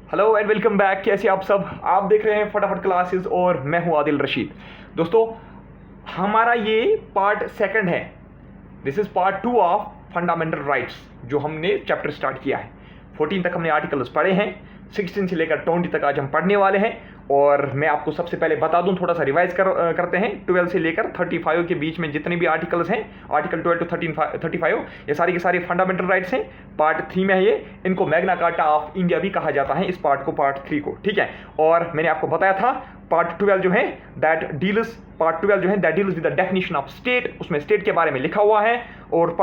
Hello and welcome back. कैसे आप सब? आप देख रहे हैं फटाफट क्लासेस और मैं हूं आदिल रशीद। दोस्तों, हमारा ये पार्ट सेकंड है। This is part 2 of fundamental rights, जो हमने चैप्टर स्टार्ट किया है। 14 तक हमने आर्टिकल्स पढ़े हैं, 16 से लेकर 20 तक आज हम पढ़ने वाले हैं। और मैं आपको सबसे पहले बता दूं, थोड़ा सा रिवाइज करते हैं। 12 से लेकर 35 के बीच में जितने भी आर्टिकल्स हैं, आर्टिकल 12 टू 35, ये सारी के सारे फंडामेंटल राइट्स हैं। पार्ट 3 में है ये। इनको मैग्ना कार्टा ऑफ इंडिया भी कहा जाता है, इस पार्ट को, पार्ट 3 को। ठीक है। और मैंने आपको बताया था पार्ट 12 जो है that deals with the definition of state. उसमें स्टेट के बारे में लिखा हुआ है। और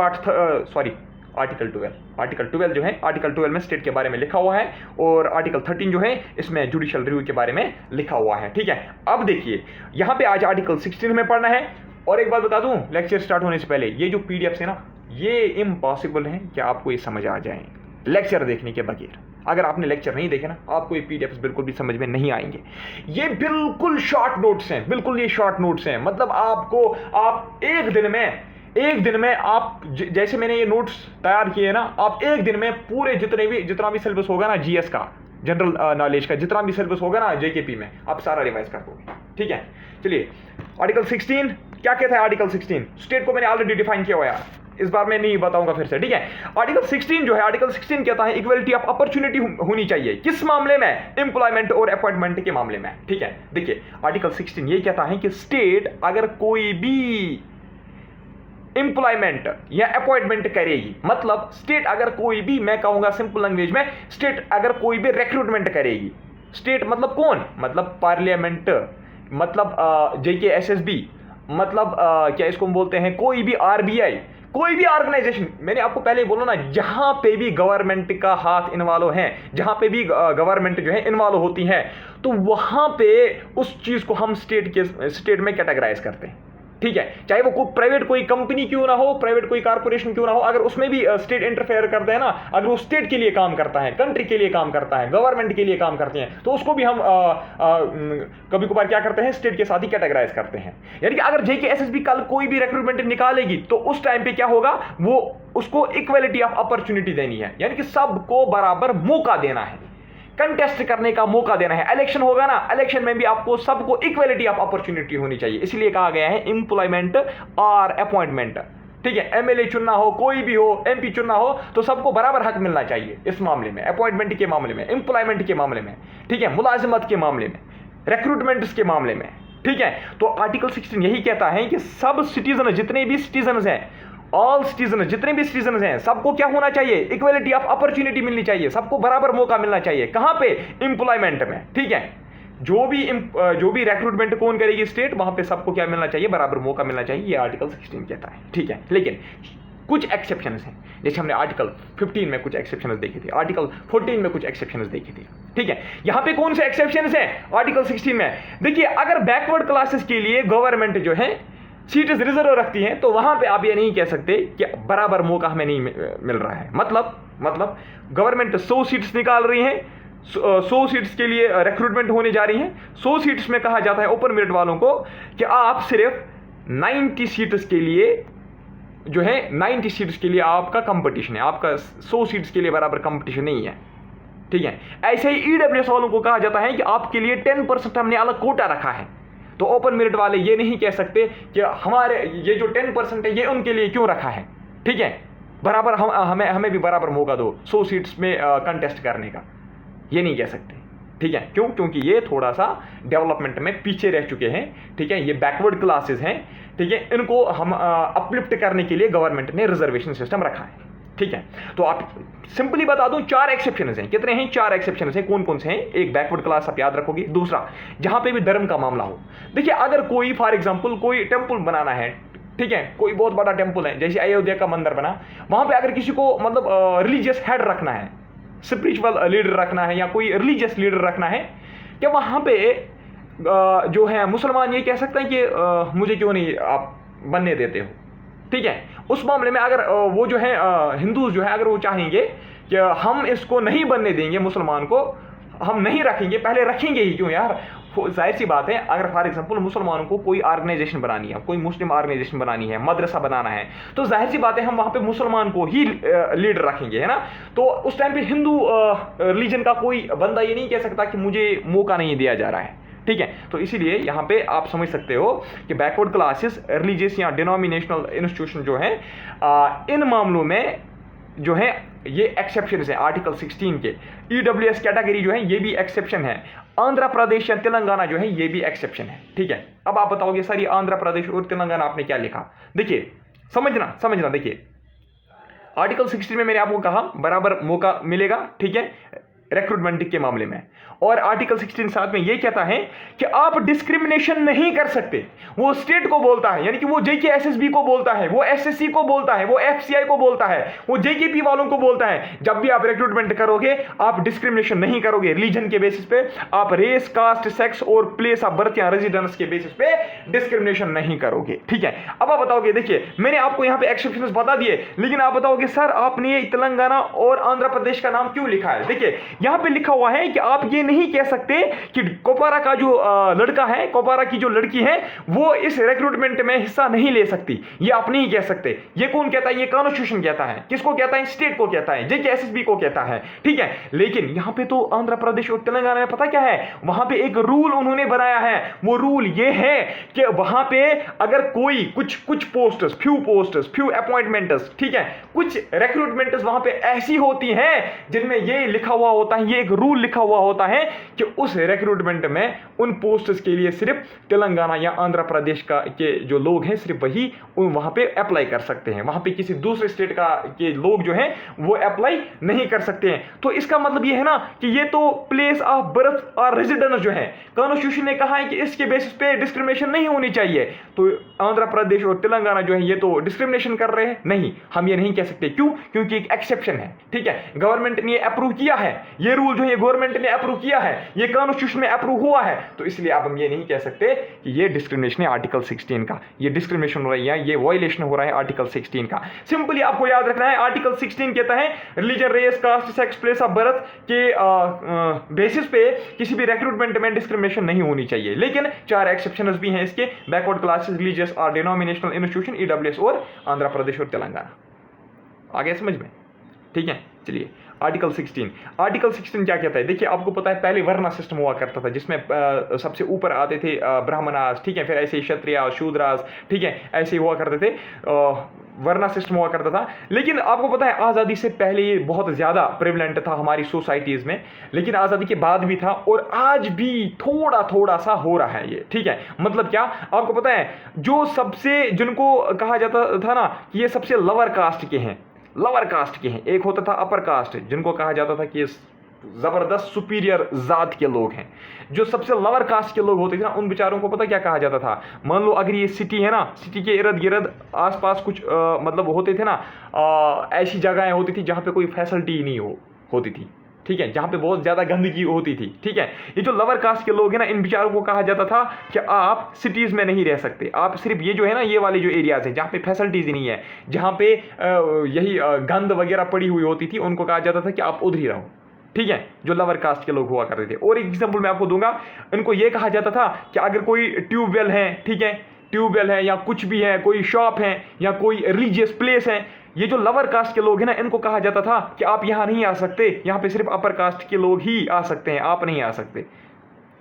आर्टिकल 12 जो है, आर्टिकल 12 में स्टेट के बारे में लिखा हुआ है। और आर्टिकल 13 जो है, इसमें जुडिशियल रिव्यू के बारे में लिखा हुआ है। ठीक है। अब देखिए, यहां पे आज आर्टिकल 16 में पढ़ना है। और एक बात बता दूं, लेक्चर स्टार्ट होने से पहले, ये जो पीडीएफ है ना, ये इम्पॉसिबल है कि आपको ये समझ आ जाए लेक्चर देखने के बगैर। अगर आपने लेक्चर नहीं देखे ना, आपको ये पीडीएफ बिल्कुल भी समझ में नहीं आएंगे। ये बिल्कुल शॉर्ट नोट्स हैं, बिल्कुल ये शॉर्ट नोट्स हैं। मतलब आप एक दिन में आप जैसे मैंने ये नोट्स तैयार किए ना, आप एक दिन में पूरे जितना भी सिलेबस होगा ना, जीएस का, जनरल नॉलेज का जितना भी सिलेबस होगा ना जेकेपी में, आप सारा रिवाइज कर दोगे। ठीक है। चलिए, आर्टिकल 16 क्या कहता है? आर्टिकल 16 स्टेट को मैंने ऑलरेडी डिफाइन किया हुआ है, इस बार मैं नहीं बताऊंगा फिर से। ठीक है। आर्टिकल 16 जो है, आर्टिकल 16 कहता है इक्वलिटी ऑफ अपॉर्चुनिटी होनी चाहिए। किस मामले में? एम्प्लॉयमेंट और अपॉइंटमेंट के मामले में। ठीक है। देखिए, आर्टिकल 16 ये कहता है कि स्टेट अगर कोई भी एम्प्लॉयमेंट या अपॉइंटमेंट करेगी, मतलब स्टेट अगर कोई भी, मैं कहूंगा सिंपल लैंग्वेज में, स्टेट अगर कोई भी रिक्रूटमेंट करेगी। स्टेट मतलब कौन? मतलब पार्लियामेंट, मतलब JKSSB, मतलब क्या इसको हम बोलते हैं, कोई भी RBI, कोई भी ऑर्गेनाइजेशन। मैंने आपको पहले ही बोला ना, जहां पे भी गवर्नमेंट का हाथ इन्वॉल्व है, जहां पे भी गवर्नमेंट जो है इन्वॉल्व होती है, तो वहां पे उस चीज को हम स्टेट में कैटेगराइज करते हैं। ठीक है। चाहे वो प्राइवेट कोई कंपनी क्यों ना हो, प्राइवेट कोई कारपोरेशन क्यों ना हो, अगर उसमें भी स्टेट इंटरफेयर करते हैं ना, अगर वो स्टेट के लिए काम करता है, कंट्री के लिए काम करता है, गवर्नमेंट के लिए काम करते हैं, तो उसको भी हम कभी कभार क्या करते हैं, स्टेट के साथ ही कैटेगराइज करते हैं। यानी कि अगर JKSSB कल कोई भी रिक्रूटमेंट निकालेगी, तो उस टाइम पे क्या होगा, वो उसको इक्वलिटी ऑफ अपॉर्चुनिटी देनी है, यानी कि सबको बराबर मौका देना है, कंटेस्ट करने का मौका देना है। इलेक्शन होगा ना, इलेक्शन में भी आपको सबको इक्वलिटी ऑफ अपॉर्चुनिटी होनी चाहिए। इसलिए कहा गया है एम्प्लॉयमेंट और अपॉइंटमेंट। ठीक है। MLA चुनना हो, कोई भी हो, MP चुनना हो, तो सबको बराबर हक मिलना चाहिए इस मामले में, अपॉइंटमेंट के मामले में, एम्प्लॉयमेंट के मामले में। ठीक है। मुलाजिमत के मामले में, रिक्रूटमेंट्स के मामले में। ठीक है। तो आर्टिकल 16 यही कहता है कि सब सिटीजन, जितने भी सिटीजन हैं, ऑल सिटीजन, जितने भी सिटीजन हैं, सबको क्या होना चाहिए? इक्वलिटी ऑफ अपॉर्चुनिटी मिलनी चाहिए, सबको बराबर मौका मिलना चाहिए। कहां पे? एम्प्लॉयमेंट में। ठीक है। जो भी रिक्रूटमेंट कौन करेगी, स्टेट, वहां पे सबको क्या मिलना चाहिए? बराबर मौका मिलना चाहिए। ये आर्टिकल 16 कहता है। ठीक है। लेकिन कुछ एक्सेप्शंस हैं, जैसे हमने आर्टिकल 15 में कुछ एक्सेप्शंस देखे थे, आर्टिकल 14 में कुछ एक्सेप्शंस देखे थे। ठीक है। यहां पे कौन से एक्सेप्शंस हैं आर्टिकल 16 में? देखिए, अगर बैकवर्ड क्लासेस के लिए गवर्नमेंट जो है सीट्स रिजर्व रखती हैं, तो वहां पे आप ये नहीं कह सकते कि बराबर मौका हमें नहीं मिल रहा है। मतलब गवर्नमेंट 100 सीट्स निकाल रही है, 100 सीट्स के लिए रिक्रूटमेंट होने जा रही हैं। 100 सीट्स में कहा जाता है ओपन मेरिट वालों को कि आप सिर्फ 90 सीट्स के लिए जो है, 90 सीट्स के लिए आपका कंपटीशन है, आपका 100 सीट्स के लिए बराबर कंपटीशन नहीं है। ठीक है। ऐसे ही EWS वालों को कहा जाता है कि आपके लिए 10% हमने अलग कोटा रखा है। तो ओपन मेरिट वाले ये नहीं कह सकते कि हमारे ये जो 10% है, ये उनके लिए क्यों रखा है। ठीक है। बराबर हमें भी बराबर मौका दो 100 सीट्स में कंटेस्ट करने का, ये नहीं कह सकते। ठीक है। क्यों? क्योंकि ये थोड़ा सा डेवलपमेंट में पीछे रह चुके हैं। ठीक है। ये बैकवर्ड क्लासेस हैं। ठीक है। इनको हम अपलिफ्ट करने के लिए गवर्नमेंट ने रिजर्वेशन सिस्टम रखा है। ठीक है। तो आप सिंपली बता दूं, 4 एक्सेप्शंस हैं। कितने हैं? 4 एक्सेप्शंस हैं। कौन कौन से हैं? एक बैकवर्ड क्लास आप याद रखोगे। दूसरा, जहां पे भी धर्म का मामला हो। देखिए, अगर कोई फॉर एग्जांपल कोई टेंपल बनाना है, ठीक है, कोई बहुत बड़ा टेंपल है, जैसे अयोध्या का मंदिर बना, वहां पे अगर किसी को मतलब रिलीजियस हेड रखना है, स्पिरिचुअल लीडर रखना है, या कोई रिलीजियस लीडर रखना है, क्या वहां पे जो है मुसलमान ये कह सकते हैं कि मुझे क्यों नहीं आप बनने देते हो? ठीक है। उस मामले में अगर वो जो है हिंदू जो है, अगर वो चाहेंगे कि हम इसको नहीं बनने देंगे, मुसलमान को हम नहीं रखेंगे, पहले रखेंगे ही क्यों यार, जाहिर सी बात है, अगर फॉर एग्जांपल मुसलमानों को कोई ऑर्गेनाइजेशन बनानी है, कोई मुस्लिम ऑर्गेनाइजेशन बनानी है, मदरसा बनाना है, तो जाहिर सी बात है हम वहां पे मुसलमान को ही लीडर रखेंगे, है ना। तो उस टाइम पे हिंदू रिलीजन का कोई बंदा ये नहीं कह सकता कि मुझे मौका नहीं दिया जा रहा है, ठीक है। तो इसीलिए यहाँ पे आप समझ सकते हो कि बैकवर्ड क्लासेस, रिलीजियस या डिनोमिनेशनल इंस्टीट्यूशन जो है इन मामलों में जो है ये एक्सेप्शन है आर्टिकल 16 के। ईडब्ल्यूएस कैटेगरी जो है ये भी एक्सेप्शन है। आंध्र प्रदेश या तेलंगाना जो है ये भी एक्सेप्शन है, ठीक है। अब आप बताओगे सर ये आंध्र प्रदेश और तेलंगाना आपने क्या लिखा? देखिए समझना देखिए, आर्टिकल 16 में मैंने आपको कहा बराबर मौका मिलेगा, ठीक है, रिक्रूटमेंट के मामले में। और आर्टिकल 16 साथ में यह कहता है कि आप डिस्क्रिमिनेशन नहीं कर सकते। वो स्टेट को बोलता है, यानी कि वो JKSSB को बोलता है, वो SSC को बोलता है, वो FCI को बोलता है, वो JKP वालों को बोलता है, जब भी आप रिक्रूटमेंट करोगे आप डिस्क्रिमिनेशन नहीं करोगे रिलीजन के बेसिस पे, आप रेस, कास्ट, सेक्स और प्लेस ऑफ बर्थ या रेजिडेंस के बेसिस पे डिस्क्रिमिनेशन नहीं करोगे, ठीक है। अब आप बताओगे, देखिए मैंने आपको यहां पे एक्सेप्शंस बता दिए, लेकिन आप बताओगे सर आपने तेलंगाना और आंध्र प्रदेश का नाम क्यों लिखा है? देखिए यहां पे लिखा हुआ है कि आप ये नहीं कह सकते कि कोपारा का जो लड़का है, कोपारा की जो लड़की है, वो इस रिक्रूटमेंट में हिस्सा नहीं ले सकती, ये आप नहीं कह सकते। ये कौन कहता है? ये कॉन्स्टिट्यूशन कहता है। किसको कहता है? स्टेट को कहता है, JKSSB को कहता है, ठीक है। लेकिन यहां पे तो आंध्र प्रदेश और तेलंगाना में पता क्या है, वहां पे एक रूल उन्होंने बनाया है। वो रूल ये है कि वहां पे अगर कोई कुछ पोस्ट्स, फ्यू अपॉइंटमेंट्स, ठीक है, कुछ रिक्रूटमेंट्स वहां पे ऐसी होती हैं जिनमें ये लिखा हुआ होता है, ये एक रूल लिखा हुआ होता है कि उस रिक्रूटमेंट में उन पोस्ट्स के लिए सिर्फ तेलंगाना या आंध्र प्रदेश का के जो लोग हैं सिर्फ वही वहां पे अप्लाई कर सकते हैं। वहां पे किसी दूसरे स्टेट का के लोग जो हैं वो अप्लाई नहीं कर सकते हैं। तो इसका मतलब ये है ना कि ये तो प्लेस ऑफ बर्थ और रेजिडेंस जो है, कॉन्स्टिट्यूशन ने कहा है कि इसके बेसिस पे डिस्क्रिमिनेशन नहीं होनी चाहिए। तो आंध्र प्रदेश और तेलंगाना जो है ये तो डिस्क्रिमिनेशन कर रहे हैं। नहीं, हम ये नहीं कह सकते। क्यों? क्योंकि एक एक्सेप्शन है, ठीक है। गवर्नमेंट ने अप्रूव किया है, ये रूल जो है गवर्नमेंट ने अप्रूव किया है, ये कॉन्स्टिट्यूशन में अप्रूव हुआ है, तो इसलिए अब हम ये नहीं कह सकते कि ये डिस्क्रिमिनेशन है आर्टिकल 16 का, ये डिस्क्रिमिनेशन हो रही है, ये वायलेशन हो रहा है आर्टिकल 16 का। सिंपली आपको याद रखना है, आर्टिकल 16 कहता है religion, race, caste, sex, place of birth के बेसिस पे किसी भी रिक्रूटमेंट में डिस्क्रिमिनेशन नहीं होनी चाहिए। लेकिन 4 एक्सेप्शंस भी हैं इसके, बैकवर्ड क्लासेस, रिलीजियस और डिनोमिनेशनल इंस्टीट्यूशन, EWS और आंध्र प्रदेश और तेलंगाना। आगे समझ में? ठीक है, चलिए आर्टिकल 16 क्या कहता है? देखिए आपको पता है पहले वर्ना सिस्टम हुआ करता था जिसमें सबसे ऊपर आते थे ब्राह्मणास, ठीक है, फिर ऐसे क्षत्रिय, शूद्रास, ठीक है, ऐसे हुआ करते थे, वर्ना सिस्टम हुआ करता था। लेकिन आपको पता है आज़ादी से पहले ये बहुत ज़्यादा प्रेवलेंट था हमारी सोसाइटीज़ में, लेकिन आज़ादी के बाद भी था और आज भी थोड़ा सा हो रहा है ये, ठीक है। मतलब क्या आपको पता है, जो सबसे जिनको कहा जाता था ना कि ये सबसे लोअर कास्ट के हैं, एक होता था अपर कास्ट जिनको कहा जाता था कि ये जबरदस्त सुपीरियर जात के लोग हैं। जो सबसे लोअर कास्ट के लोग होते थे ना, उन बेचारों को पता क्या कहा जाता था? मान लो अगर ये सिटी है ना, सिटी के इर्द गिर्द आसपास कुछ मतलब होते थे ना, ऐसी जगहें होती थी जहाँ पे कोई फैसिलिटी नहीं होती थी, ठीक है, जहाँ पे बहुत ज़्यादा गंदगी होती थी, ठीक है। ये जो लोअर कास्ट के लोग हैं ना, इन बेचारों को कहा जाता था कि आप सिटीज़ में नहीं रह सकते, आप सिर्फ ये जो है ना, ये वाले जो एरियाज़ हैं जहाँ पे फैसिलिटीज़ नहीं है, जहाँ पे यही गंद वगैरह पड़ी हुई होती थी, उनको कहा जाता था कि आप उधर ही रहो, ठीक है, जो लोअर कास्ट के लोग हुआ करते थे। और एक एग्जाम्पल मैं आपको दूंगा, इनको ये कहा जाता था कि अगर कोई ट्यूबवेल है, ठीक है, ट्यूबवेल है या कुछ भी है, कोई शॉप है या कोई रिलीजियस प्लेस है, ये जो लोअर कास्ट के लोग हैं ना, इनको कहा जाता था कि आप यहाँ नहीं आ सकते, यहाँ पे सिर्फ अपर कास्ट के लोग ही आ सकते हैं, आप नहीं आ सकते।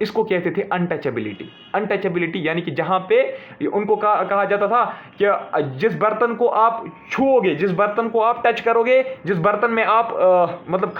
इसको कहते थे अनटचेबिलिटी, यानी कि जहाँ पे उनको कहा जाता था कि जिस बर्तन को आप छूओगे, जिस बर्तन को आप टच करोगे, जिस बर्तन में आप मतलब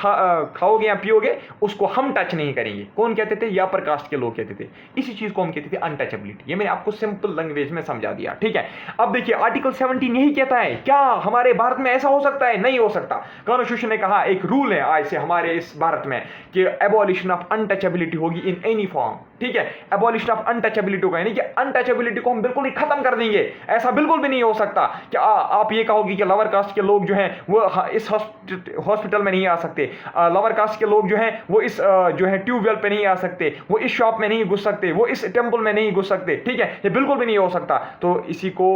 खाओगे या पियोगे, उसको हम टच नहीं करेंगे। कौन कहते थे? या अपर कास्ट के लोग कहते थे। इसी चीज़ को हम कहते थे अनटचेबिलिटी। ये मैंने आपको सिंपल लैंग्वेज में समझा दिया, ठीक है। अब देखिए आर्टिकल 17 यही कहता है। क्या हमारे भारत में ऐसा हो सकता है? नहीं हो सकता। कॉन्स्टिट्यूशन ने कहा, एक रूल है आज से हमारे इस भारत में कि एबॉलिशन ऑफ अनटचेबिलिटी होगी इन एनी फॉर्म, ठीक है। एबॉलिशन ऑफ अनटचेबिलिटी होगा, यानी कि अनटचेबिलिटी को हम बिल्कुल ही खत्म कर देंगे। ऐसा बिल्कुल भी नहीं हो सकता कि आप ये कहोगे कि लोअर कास्ट के लोग जो हैं वो इस हॉस्पिटल में नहीं आ सकते, लोअर कास्ट के लोग जो हैं वो इस जो है ट्यूबवेल पे नहीं आ सकते, वो इस शॉप में नहीं घुस सकते, वो इस टेंपल में नहीं घुस सकते, ठीक है, ये बिल्कुल भी नहीं हो सकता। तो इसी को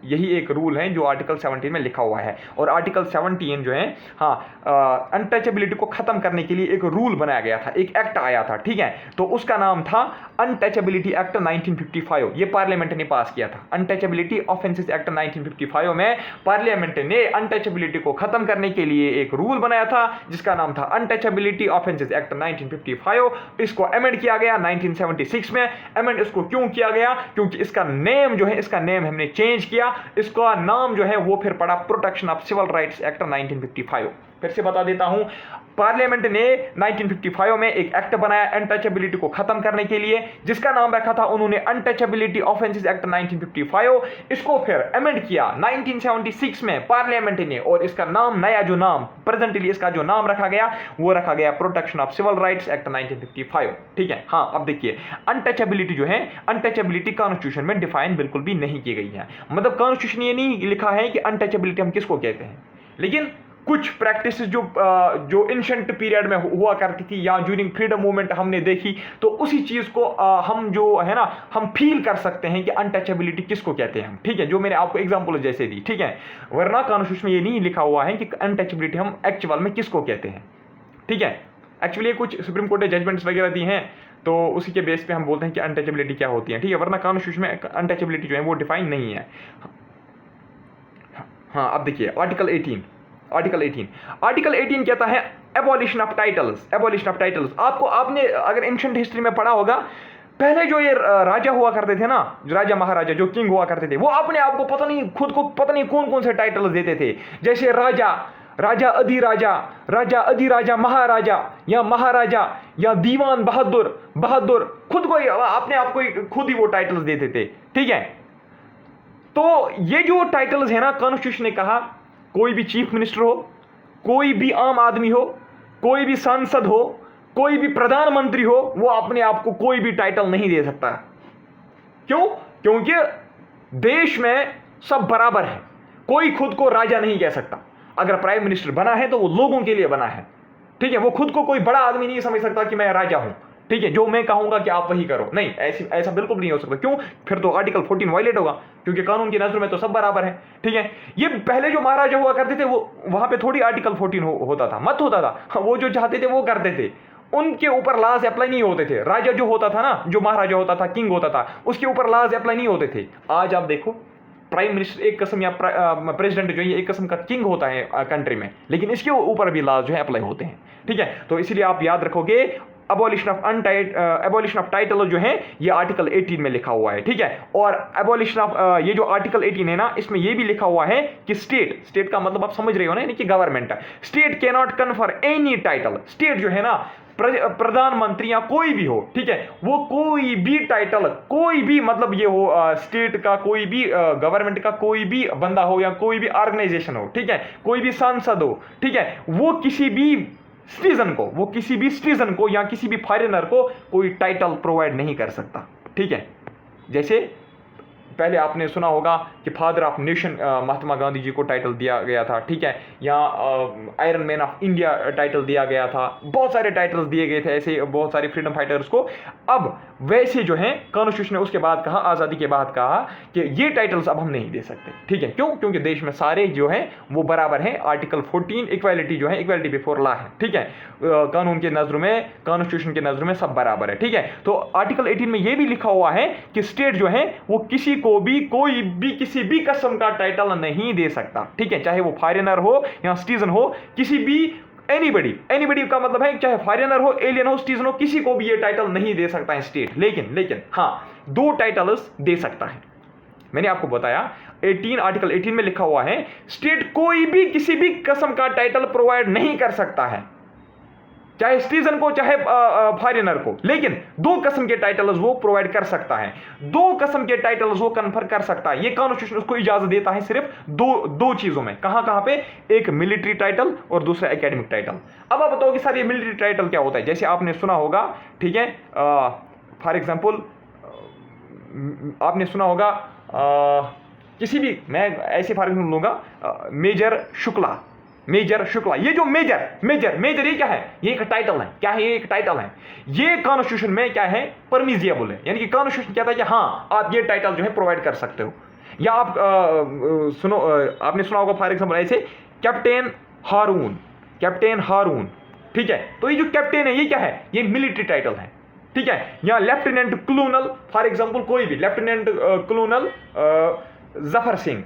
यही एक रूल है जो आर्टिकल 17 में लिखा हुआ है। और आर्टिकल 17 जो है, हाँ, अनटचेबिलिटी को खत्म करने के लिए एक रूल बनाया गया था, एक एक्ट आया था, ठीक है। तो उसका नाम था अनटचेबिलिटी एक्ट 1955। ये पार्लियामेंट ने पास किया था। अनटचेबिलिटी ऑफेंसेस एक्ट 1955 में पार्लियामेंट ने अनटचेबिलिटी को खत्म करने के लिए एक रूल बनाया था जिसका नाम था अनटचेबिलिटी ऑफेंसेस एक्ट 1955। इसको अमेंड किया गया 1976 में। अमेंड इसको क्यों किया गया? क्योंकि इसका नेम जो है, इसका नेम हमने चेंज किया, इसका नाम जो है वो फिर पड़ा protection of civil rights act 1955। फिर से बता देता हूं, पार्लियामेंट ने 1955 में एक एक्ट बनाया अनटचेबिलिटी को खत्म करने के लिए, जिसका नाम रखा था उन्होंने अनटचेबिलिटी ऑफेंसेस एक्ट 1955। इसको फिर अमेंड किया 1976 में पार्लियामेंट ने, और इसका नाम, नया जो नाम प्रेजेंटली इसका जो नाम रखा गया वो रखा गया protection of civil rights act 1955, ठीक है। हाँ, अब देखिए, अनटचेबिलिटी जो है, अनटचेबिलिटी कॉन्स्टिट्यूशन में डिफाइन बिल्कुल भी नहीं की गई है। मतलब कॉन्स्टिट्यूशन ये नहीं लिखा है कि अनटचेबिलिटी हम किसको कहते हैं, लेकिन कुछ प्रैक्टिस जो एंशिएंट पीरियड में हुआ करती थी या ड्यूरिंग फ्रीडम मूवमेंट हमने देखी, तो उसी चीज को हम जो है ना, हम फील कर सकते हैं कि अनटचेबिलिटी किसको कहते हैं हम, ठीक है, जो मैंने आपको एग्जांपल जैसे दी, ठीक है। वरना कॉन्स्टिट्यूशन में ये नहीं लिखा हुआ है कि अनटचेबिलिटी हम एक्चुअल में किसको कहते हैं, ठीक है। एक्चुअली कुछ सुप्रीम कोर्ट ने जजमेंट्स वगैरह दी हैं, तो उसी के बेस पे हम बोलते हैं कि अनटचेबिलिटी क्या होती है, ठीक है। वरना कॉन्स्टिट्यूशन में अनटचेबिलिटी जो है वो डिफाइन नहीं है। हाँ, अब देखिए आर्टिकल 18 कहता है abolition of titles. Abolition of titles आपने अगर एंशिएंट हिस्ट्री में पढ़ा होगा, पहले जो ये राजा हुआ करते थे ना, जो राजा महाराजा जो किंग हुआ करते थे, वो अपने आप को पता नहीं, खुद को पता नहीं कौन कौन से टाइटल्स देते थे, जैसे राजा, राजा अधिराजा, राजा अधिराजा महाराजा, या महाराजा, या दीवान बहादुर, बहादुर, खुद को अपने आप को खुद ही वो टाइटल्स देते थे, ठीक है। तो ये जो टाइटल्स है ना, कॉन्स्टिट्यूशन ने कहा कोई भी चीफ मिनिस्टर हो, कोई भी आम आदमी हो, कोई भी सांसद हो, कोई भी प्रधानमंत्री हो, वो अपने आप को कोई भी टाइटल नहीं दे सकता। क्यों? क्योंकि देश में सब बराबर है, कोई खुद को राजा नहीं कह सकता। अगर प्राइम मिनिस्टर बना है तो वो लोगों के लिए बना है, ठीक है। वो खुद को कोई बड़ा आदमी नहीं समझ सकता कि मैं राजा हूं, ठीक है, जो मैं कहूंगा कि आप वही करो, नहीं, ऐसा बिल्कुल नहीं हो सकता। क्यों? फिर तो आर्टिकल 14 वायलेट होगा, क्योंकि कानून की नजर में तो सब बराबर है, ठीक है। ये पहले जो महाराजा हुआ करते थे, वो वहां पे थोड़ी आर्टिकल 14 होता था, मत होता था, वो जो चाहते थे वो करते थे, उनके ऊपर लॉज अप्लाई नहीं होते थे। राजा जो होता था ना, जो महाराजा होता था, किंग होता था, उसके ऊपर लॉज अप्लाई नहीं होते थे। आज आप देखो, प्राइम मिनिस्टर एक किस्म, या प्रेसिडेंट जो है एक किस्म का किंग होता है कंट्री में, लेकिन इसके ऊपर भी लॉज जो है अप्लाई होते हैं, ठीक है। तो इसलिए आप याद रखोगे, एबॉलिशन ऑफ टाइटल जो है ये आर्टिकल 18 में लिखा हुआ है, ठीक है। और एबॉलिशन ऑफ ये जो आर्टिकल 18 है ना, इसमें ये भी लिखा हुआ है कि स्टेट का मतलब आप समझ रहे हो ना, यानी कि government, state can not confer any title. State जो है ना, प्रधानमंत्री या कोई भी हो, ठीक है, वो कोई भी टाइटल, कोई भी मतलब ये हो, स्टेट का कोई भी, गवर्नमेंट का कोई भी बंदा हो, या कोई भी ऑर्गेनाइजेशन हो, ठीक है, कोई भी सांसद हो, ठीक है, वो किसी भी सिटीजन को या किसी भी फॉरेनर को कोई टाइटल प्रोवाइड नहीं कर सकता, ठीक है। जैसे पहले आपने सुना होगा कि father of nation Mahatma Gandhi ji को टाइटल दिया गया था, ठीक है, या iron man of India title दिया गया था, बहुत सारे टाइटल्स दिए गए थे ऐसे बहुत सारे फ्रीडम फाइटर्स को। अब वैसे जो है कॉन्स्टिट्यूशन ने उसके बाद कहा, आज़ादी के बाद कहा कि ये टाइटल्स अब हम नहीं दे सकते, ठीक है। क्यों? क्योंकि देश में सारे जो हैं वो बराबर हैं। आर्टिकल 14 इक्वालिटी जो है, इक्वालिटी बिफोर लॉ है, ठीक है। कानून के नजर में, कॉन्स्टिट्यूशन के नजर में सब बराबर है, ठीक है। तो आर्टिकल 18 में ये भी लिखा हुआ है कि स्टेट जो है वो किसी को भी, कोई भी, किसी भी किस्म का टाइटल नहीं दे सकता, ठीक है, चाहे वो फॉरेनर हो या सिटीजन हो, किसी भी, एनीबडी का मतलब है चाहे फॉरेनर हो, एलियन हो, सिटीजन हो, किसी को भी ये टाइटल नहीं दे सकता है स्टेट। लेकिन हाँ, 2 टाइटल्स दे सकता है। मैंने आपको बताया आर्टिकल 18 में लिखा हुआ है स्टेट कोई भी किसी भी किस्म का टाइटल प्रोवाइड नहीं कर सकता है, चाहे सिटीजन को चाहे फॉरेनर को, लेकिन 2 किस्म के टाइटल्स वो प्रोवाइड कर सकता है, 2 किस्म के टाइटल्स वो कन्फर कर सकता है। ये कॉन्स्टिट्यूशन उसको इजाजत देता है सिर्फ दो चीजों में। कहां पे? एक मिलिट्री टाइटल और दूसरा एकेडमिक टाइटल। अब आप बताओ कि सर ये मिलिट्री टाइटल क्या होता है? जैसे आपने सुना होगा, ठीक है, फॉर एग्जाम्पल आपने सुना होगा किसी भी, मैं ऐसे फॉर एग्जाम्पल लूंगा, मेजर शुक्ला। ये जो मेजर ये क्या है? ये एक टाइटल है। क्या है? ये एक टाइटल है। ये कॉन्स्टिट्यूशन में क्या है? परमिजिबल है, यानी कि कॉन्स्टिट्यूशन कहता है कि हाँ, आप ये टाइटल जो है प्रोवाइड कर सकते हो। या आप सुनो, आपने सुना होगा फॉर एग्जाम्पल ऐसे कैप्टन हारून, कैप्टन हारून, ठीक है। तो ये जो कैप्टन है ये क्या है, ये मिलिट्री टाइटल है, ठीक है। या लेफ्टिनेंट क्लोनल फॉर एग्जाम्पल, कोई भी lieutenant clonal Zafar Singh,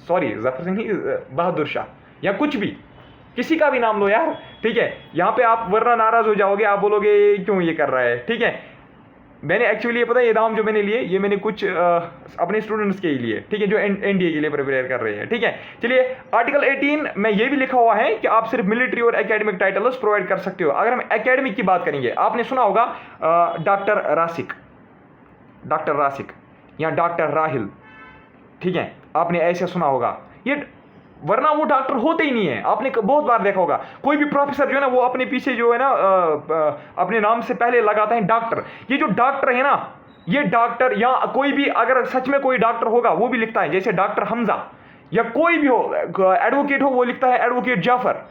sorry Zafar Singh नहीं, बहादुर शाह, या कुछ भी, किसी का भी नाम लो यार, ठीक है। यहां पे आप वरना नाराज हो जाओगे, आप बोलोगे क्यों ये कर रहा है, ठीक है। मैंने एक्चुअली ये पता है, ये नाम जो मैंने लिए ये मैंने कुछ अपने स्टूडेंट्स के ही लिए, ठीक है, जो एनडीए के लिए प्रिपेयर कर रहे हैं, ठीक है। चलिए आर्टिकल 18 में ये भी लिखा हुआ है कि आप सिर्फ मिलिट्री और एकेडमिक टाइटल्स प्रोवाइड कर सकते हो। अगर हम एकेडमिक की बात करेंगे, आपने सुना होगा डॉक्टर रासिक, डॉक्टर रासिक या डॉक्टर राहिल, ठीक है, आपने ऐसे सुना होगा। ये वरना वो डॉक्टर होते ही नहीं है, आपने बहुत बार देखा होगा। कोई भी प्रोफेसर जो है ना वो अपने पीछे जो है ना अपने नाम से पहले लगाता है डॉक्टर। ये जो डॉक्टर है ना, ये डॉक्टर, या कोई भी अगर सच में कोई डॉक्टर होगा वो भी लिखता है, जैसे डॉक्टर हमजा, या कोई भी हो एडवोकेट हो वो लिखता है एडवोकेट जाफर।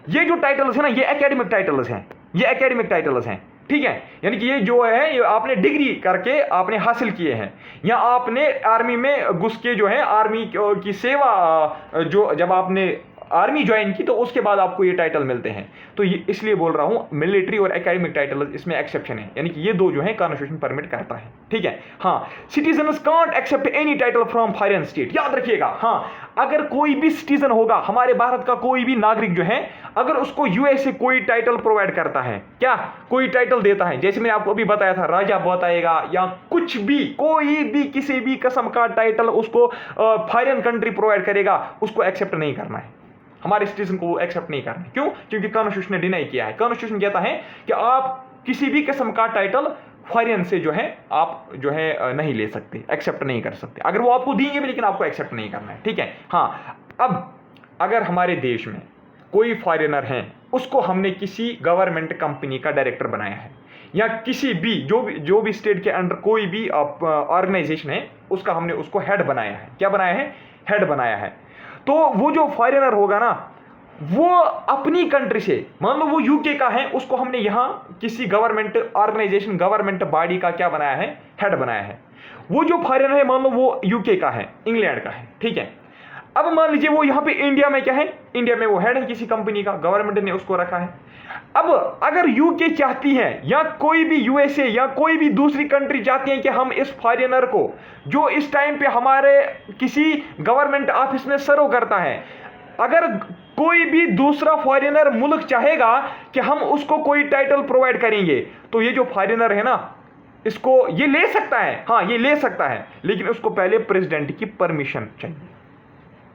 ये जो टाइटल्स है ना ये एकेडमिक टाइटल्स हैं, ये एकेडमिक टाइटल्स हैं, ठीक है। यानी कि ये जो है ये आपने डिग्री करके आपने हासिल किए हैं, या आपने आर्मी में घुस के जो है आर्मी की सेवा, जो जब आपने आर्मी ज्वाइन की तो उसके बाद आपको ये टाइटल मिलते हैं। तो ये इसलिए बोल रहा हूं मिलिट्री और एकेडमिक टाइटल इसमें एक्सेप्शन है, यानी कि ये दो जो है कॉन्स्टिट्यूशन परमिट करता है, ठीक है। हाँ, citizens can't accept any title from foreign state, याद रखिएगा। हाँ, अगर कोई भी सिटीजन होगा, हमारे भारत का कोई भी नागरिक जो है, अगर उसको यूएसए कोई टाइटल प्रोवाइड करता है, क्या कोई टाइटल देता है, जैसे मैंने आपको अभी बताया था राजा बताएगा, या कुछ भी, कोई भी किसी भी किस्म का टाइटल उसको फॉरेन कंट्री प्रोवाइड करेगा, उसको एक्सेप्ट नहीं करना है, हमारे सिटीजन को एक्सेप्ट नहीं करना। क्यों? क्योंकि कॉन्स्टिट्यूशन ने डिनाई किया है। कॉन्स्टिट्यूशन कहता है कि आप किसी भी किस्म का टाइटल फॉरेन से जो है आप जो है नहीं ले सकते, एक्सेप्ट नहीं कर सकते। अगर वो आपको देंगे भी लेकिन आपको एक्सेप्ट नहीं करना है, ठीक है। हाँ, अब अगर हमारे देश में कोई फॉरेनर है, उसको हमने किसी गवर्नमेंट कंपनी का डायरेक्टर बनाया है, या किसी भी जो भी स्टेट के अंडर कोई भी ऑर्गेनाइजेशन है उसका हमने उसको हेड बनाया है, क्या बनाया है, हेड बनाया है। तो वो जो फॉरेनर होगा ना, वो अपनी कंट्री से, मान लो वो यूके का है, उसको हमने यहां किसी गवर्नमेंट ऑर्गेनाइजेशन, गवर्नमेंट बॉडी का क्या बनाया है, हेड बनाया है। वो जो फॉरेनर है मान लो वो यूके का है, इंग्लैंड का है, ठीक है। अब मान लीजिए वो यहां पे इंडिया में क्या है, इंडिया में वो हेड है किसी कंपनी का, गवर्नमेंट ने उसको रखा है। अब अगर यूके चाहती है, या कोई भी यूएसए या कोई भी दूसरी कंट्री चाहती है कि हम इस फॉरेनर को, जो इस टाइम पे हमारे किसी गवर्नमेंट ऑफिस में सर्व करता है, अगर कोई भी दूसरा फॉरेनर मुल्क चाहेगा कि हम उसको कोई टाइटल प्रोवाइड करेंगे, तो ये जो फॉरेनर है ना, इसको ये ले सकता है, हाँ ये ले सकता है, लेकिन उसको पहले प्रेसिडेंट की परमिशन चाहिए।